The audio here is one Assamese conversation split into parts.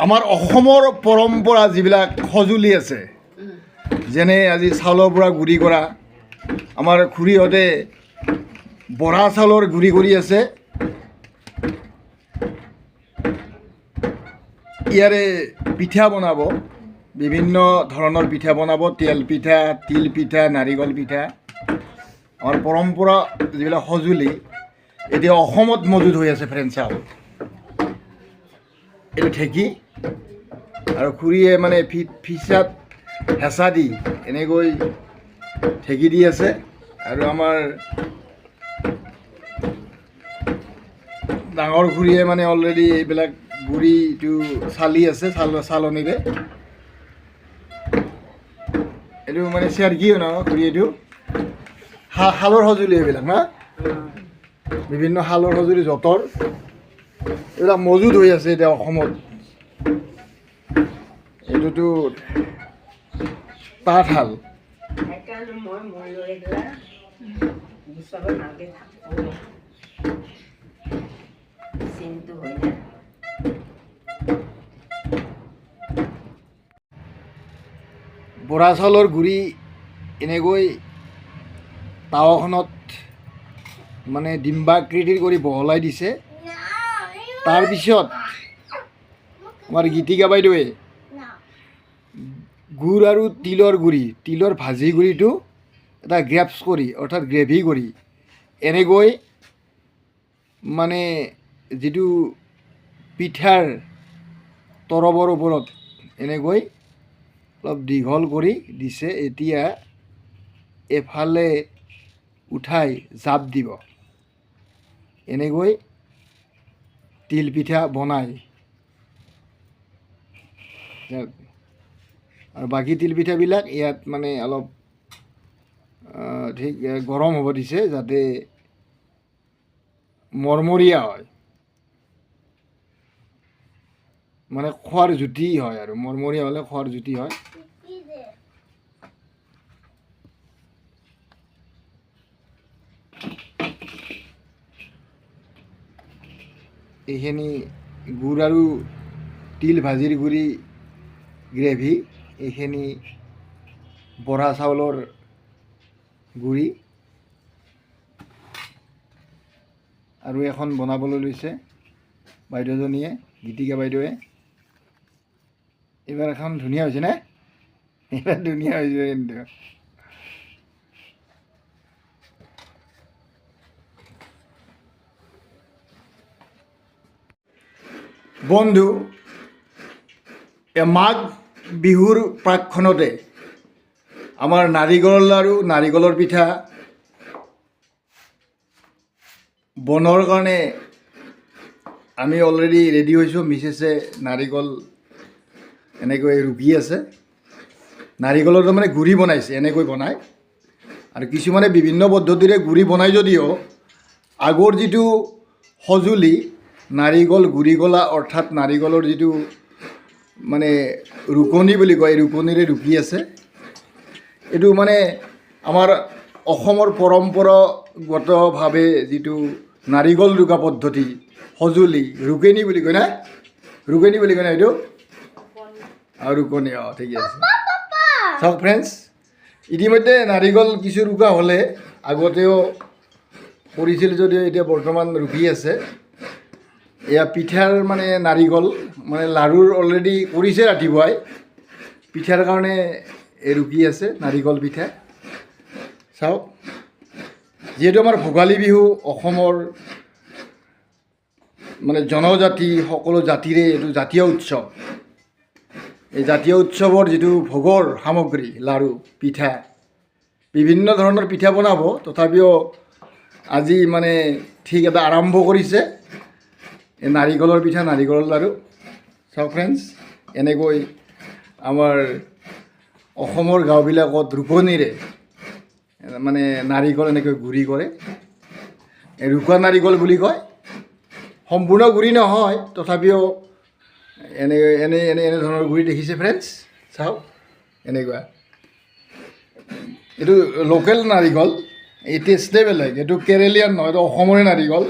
আমাৰ অসমৰ পৰম্পৰা যিবিলাক সঁজুলি আছে, যেনে আজি চাউলৰ পৰা গুড়ি কৰা, আমাৰ খুৰীহঁতে বৰা চাউলৰ গুড়ি কৰি আছে। ইয়াৰে পিঠা বনাব, বিভিন্ন ধৰণৰ পিঠা বনাব, তেল পিঠা, তিল পিঠা, নাৰিকল পিঠা। আমাৰ পৰম্পৰা যিবিলাক সঁজুলি এতিয়া অসমত মজুত হৈ আছে। ফ্ৰেণ্ড চাওক, এইটো ঢেঁকী, আৰু খুৰীয়ে মানে ফিচাত হেঁচা দি এনেকৈ ঢেঁকী দি আছে। আৰু আমাৰ ডাঙৰ খুৰীয়ে মানে অলৰেডি এইবিলাক গুড়িটো চালি আছে চালনীৰে। এইটো মানে চেৰগিও ন খুৰী, এইটো শালৰ সঁজুলি এইবিলাক না, বিভিন্ন শালৰ সঁজুলি, যঁতৰ, এইবিলাক মজুত হৈ আছে এতিয়া অসমত। এইটোতো তাঁতশাল। বৰা চাউলৰ গুড়ি এনেকৈ টাৱাখনত মানে ডিম্বাকৃতিৰ কৰি বহলাই দিছে। তাৰপিছত আমাৰ গীতিকা বাইদেৱে গুড় আৰু তিলৰ গুড়ি, তিলৰ ভাজি গুড়িটো এটা গ্ৰেপছ কৰি, অৰ্থাৎ গ্ৰেভি কৰি, এনেকৈ মানে যিটো পিঠাৰ তৰপৰ ওপৰত এনেকৈ অলপ দীঘল কৰি দিছে। এতিয়া এফালে উঠাই জাপ দিব, এনেকৈ তিল পিঠা বনায়। আৰু বাকী তিল পিঠাবিলাক ইয়াত মানে অলপ ঠিক গৰম হ'ব দিছে, যাতে মৰমৰীয়া হয়, মানে খোৱাৰ জুতি হয়, আৰু মৰমৰীয়া হ'লে খোৱাৰ জুতি হয়। এইখিনি গুড় আৰু তিল ভাজিৰ গুড়ি গ্ৰেভি, এইখিনি বৰা চাউলৰ গুড়ি, আৰু এখন বনাবলৈ লৈছে বাইদেউজনীয়ে, গীতিকা বাইদেৱে। এইবাৰ এখন ধুনীয়া হৈছে নে? এইবাৰ ধুনীয়া হৈছে কিন্তু। বন্ধু, মাঘ বিহুৰ প্ৰাকক্ষণতে আমাৰ নাৰিকলৰ লাড়ু, নাৰিকলৰ পিঠা বনোৱাৰ কাৰণে আমি অলৰেডি ৰেডি হৈছোঁ। মিছেছে নাৰিকল এনেকৈ ৰুকি আছে। নাৰিকলৰ তাৰমানে গুড়ি বনাইছে, এনেকৈ বনায়। আৰু কিছুমানে বিভিন্ন পদ্ধতিৰে গুড়ি বনায় যদিও আগৰ যিটো সঁজুলি নাৰিকল গুড়ি কলা, অৰ্থাৎ নাৰিকলৰ যিটো মানে ৰুকনি বুলি কয়, ৰুকনিৰে ৰুকি আছে। এইটো মানে আমাৰ অসমৰ পৰম্পৰাগতভাৱে যিটো নাৰিকল ৰুকা পদ্ধতি, সঁজুলি, ৰুকনি বুলি কয় না, ৰুকনি বুলি কয় না এইটো, আৰু ৰুকনি, ঠিকে আছে। চাওক ফ্ৰেণ্ডছ, ইতিমধ্যে নাৰিকল কিছু ৰুকা হ'লে, আগতেও কৰিছিল যদিও এতিয়া বৰ্তমান ৰুকি আছে। এয়া পিঠাৰ মানে নাৰিকল মানে লাড়ুৰ অলৰেডি কৰিছে ৰাতিপুৱাই, পিঠাৰ কাৰণে ৰুকি আছে নাৰিকল পিঠা। চাওক, যিহেতু আমাৰ ভোগালী বিহু অসমৰ মানে জনজাতি সকলো জাতিৰে এইটো জাতীয় উৎসৱ। এই জাতীয় উৎসৱৰ যিটো ভোগৰ সামগ্ৰী, লাড়ু, পিঠা, বিভিন্ন ধৰণৰ পিঠা বনাব। তথাপিও আজি মানে ঠিক এটা আৰম্ভ কৰিছে এই নাৰিকলৰ পিঠা, নাৰিকলৰ লাড়ু। চাওক ফ্ৰেণ্ডছ, এনেকৈ আমাৰ অসমৰ গাঁওবিলাকত ৰুকনিৰে মানে নাৰিকল এনেকৈ গুড়ি কৰে, ৰুকা নাৰিকল বুলি কয়। সম্পূৰ্ণ গুড়ি নহয়, তথাপিও এনে ধৰণৰ গুড়ি দেখিছে ফ্ৰেণ্ডছ। চাওক, এনেকুৱা এইটো লোকেল নাৰিকল, এই টেষ্টে বেলেগ। এইটো কেৰেলীয়ান নহয়, এইটো অসমৰে নাৰিকল।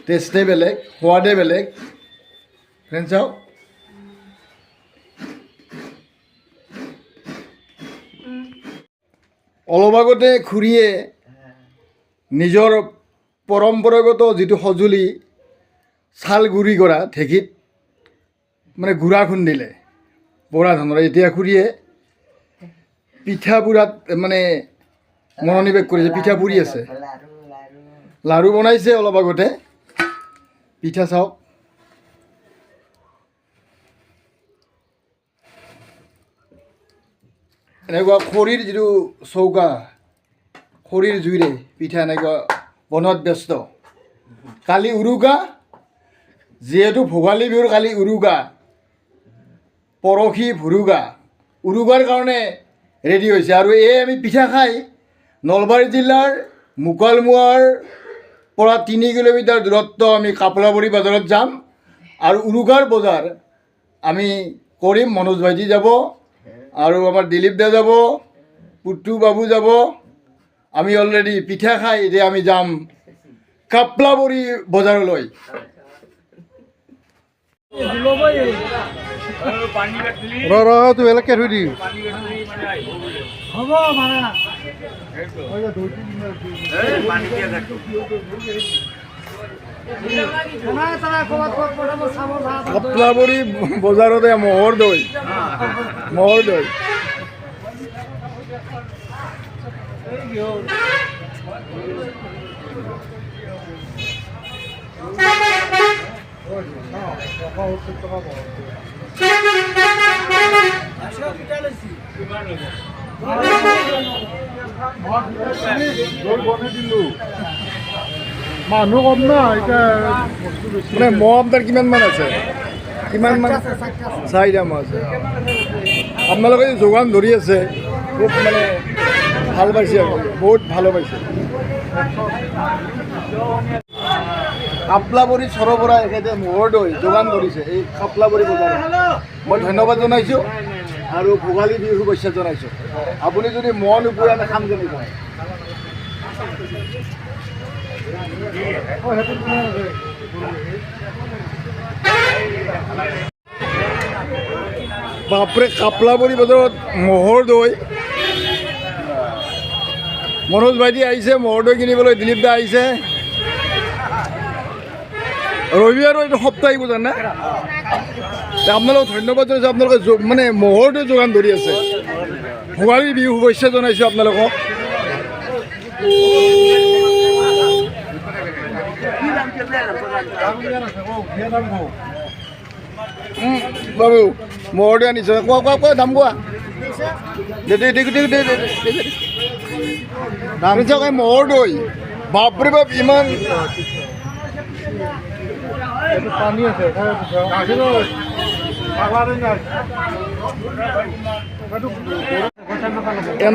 টেষ্টে বেলেগ, সোৱাদে বেলেগ। ফ্ৰেণ্ড চাওক অলপ আগতে খুৰীয়ে নিজৰ পৰম্পৰাগত যিটো সঁজুলি চাল গুড়ি কৰা ঢেঁকীত মানে গুড়া খুন্দিলে বৰা ধানৰ। এতিয়া খুৰীয়ে পিঠা পুৰাত মানে মনোনিৱেশ কৰিছে, পিঠা পুৰি আছে, লাৰু বনাইছে অলপ আগতে। পিঠা চাওক এনেকুৱা খৰিৰ যিটো চৌকা, খৰিৰ জুইৰে পিঠা এনেকুৱা বনোৱাত ব্যস্ত। কালি উৰুকা, যিহেতু ভোগালী বিহুৰ কালি উৰুকা, পৰহি ভুৰুগা, উৰুকাৰ কাৰণে ৰেডি হৈছে। আৰু এই আমি পিঠা খাই নলবাৰী জিলাৰ মুকালমুৱাৰ পৰা 3 কিলোমিটাৰ দূৰত্ব আমি কাপলাবৰী বজাৰত যাম আৰু উৰুকাৰ বজাৰ আমি কৰিম। মনোজ ভাইটি যাব আৰু আমাৰ দিলীপ দা যাব, পুটু বাবু যাব। আমি অলৰেডি পিঠা খাই এতিয়া আমি যাম কাপলাবৰী বজাৰলৈ। তুই বেলেগকে থৈ দি হ'ব কাপলাবৰী বজাৰতে মহৰ দৈ, মহৰ দৈ। মানুহ কম না এতিয়া মানে মহ আপোনাৰ কিমান মান আছে? কিমান মান? 4টা মহ আছে। আপোনালোকে যোগান ধৰি আছে, খুব মানে ভাল পাইছে আৰু বহুত ভালো পাইছে। কাপলাবৰী চৰৰ পৰা এখেতে মহৰ দৈ যোগান ধৰিছে এই কাপলাবৰী বজাৰত। মই ধন্যবাদ জনাইছোঁ আৰু ভোগালী বিহুৰ শুভেচ্ছা জনাইছোঁ। আপুনি যদি মহ নোপোৱা আমি খাম কেনেকৈ? বাপৰে, কাপলাবৰী বজাৰত মহৰ দৈ। মনোজ ভাইটি আহিছে মহৰ দৈ কিনিবলৈ, দিলীপ দা আহিছে। ৰবিবাৰো এইটো সপ্তাহিক বজাৰ না? আপোনালোকক ধন্যবাদ জনাইছোঁ, আপোনালোকে মানে মহৰ দৈ যোগান ধৰি আছে। ভোগালী বিহু শুভেচ্ছা জনাইছোঁ আপোনালোকক। বাবু মহৰ দৈ আনিছে, কোৱা কোৱা কোৱা দাম কোৱা। মহৰ দৈ বাপৰে বাপ, ইমান পানী আছে।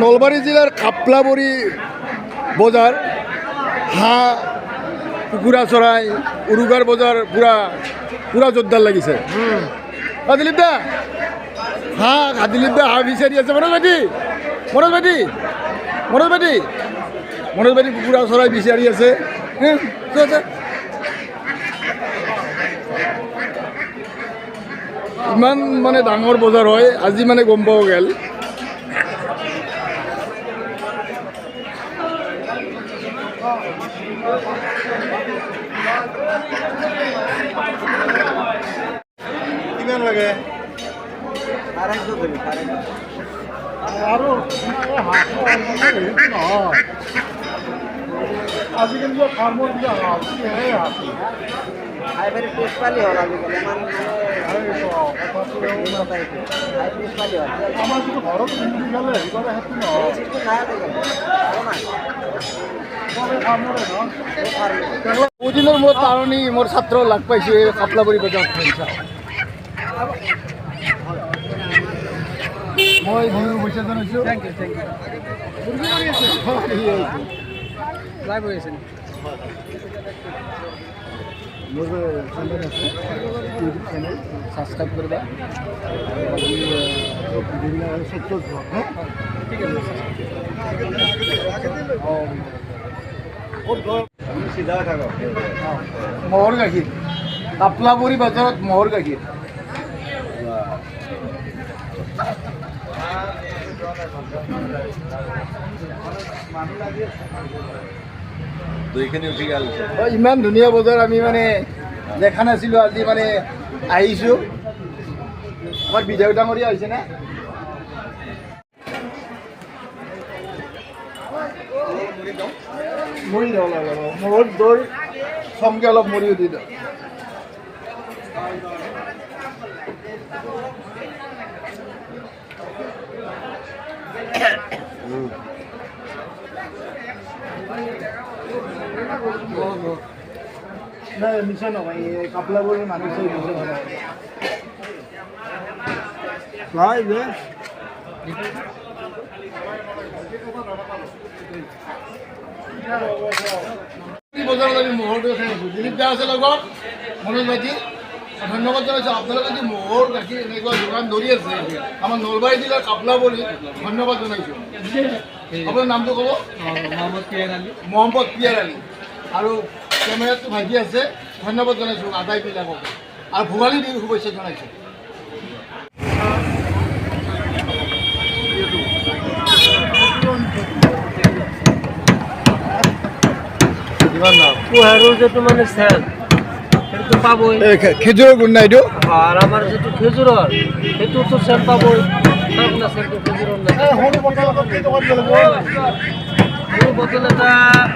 নলবাৰী জিলাৰ কাপলাবৰী বজাৰ হাঁহ, কুকুৰা চৰাই, উৰুকাৰ বজাৰ পুৰা পুৰা জোৰদাৰ লাগিছে। দিলীপ দা হাঁহ, দিলীপ দা হাঁহ বিচাৰি আছে। মনোজ ভাইটি, মনোজ ভাইটি, মনোজ ভাইটি, মনোজ ভাইটি কুকুৰা চৰাই বিচাৰি আছে। ইমান মানে ডাঙৰ বজাৰ হয়, আজি মানে গম পাব গেল। কিমান লাগে? আৰু আজিকালি ফাৰ্মৰ আমাৰ যিটো ঘৰত বহুদিনৰ মূৰত তাৰণি মোৰ ছাত্ৰ লাগ পাইছোঁ এই কাপলাবৰী বজাৰত। মই বিহুৰ শুভেচ্ছা জনাইছোঁ। মোৰ চেনেল আছে, ইউটিউব চেনেল ছাবস্ক্ৰাইব কৰিবা। মহৰ গাখীৰ কাপলাবৰী বাজাৰত ম'হৰ গাখীৰ। ইমান ধুনীয়া বজাৰ আমি মানে দেখা নাছিলোঁ, আজি মানে আহিছোঁ। আমাৰ বিধায়ক ডাঙৰীয়া হৈছে না? মুড়ি দিওঁ ম'হৰ দৈ চমকে অলপ মুড়িও দি দিওঁ। নাই মিছা নহয়, এই কাপলাবৰী মানুহ মিছা নহয়। হয় যে বজাৰত আমি ম'হৰ দৈ খাই আছোঁ। দিলীপ দা আছে লগত, মনোজ ভাইটি ধন্যবাদ জনাইছোঁ। আপোনালোকে যদি ম'হৰ গাখীৰ এনেকুৱা দোকান ধৰি আছে আমাৰ নলবাৰী জিলাৰ কাপলাবৰী, ধন্যবাদ জনাইছোঁ। আপোনাৰ নামটো ক'ব? মহম্মদ পিয়াৰ আলী। আৰু কেমেৰাটো ভাইটি আছে, ধন্যবাদ জনাইছোঁ আদায়বিলাকক। আৰু ভোগালী বিহুৰ শুভেচ্ছা জনাইছোঁ। কুহাৰৰ যিটো মানে চেল সেইটো পাবই, খেজুৰৰ গুণ নাই এইটো। আৰু আমাৰ যিটো খেজুৰৰ সেইটোতো চেল পাবই। চেলটো খেজুৰৰ নাই। সৰু বটল এটা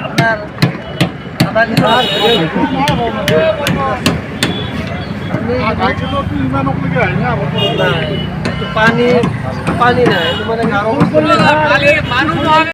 আপোনাৰ আধা কিলো। পানী নাই, এইটো মানে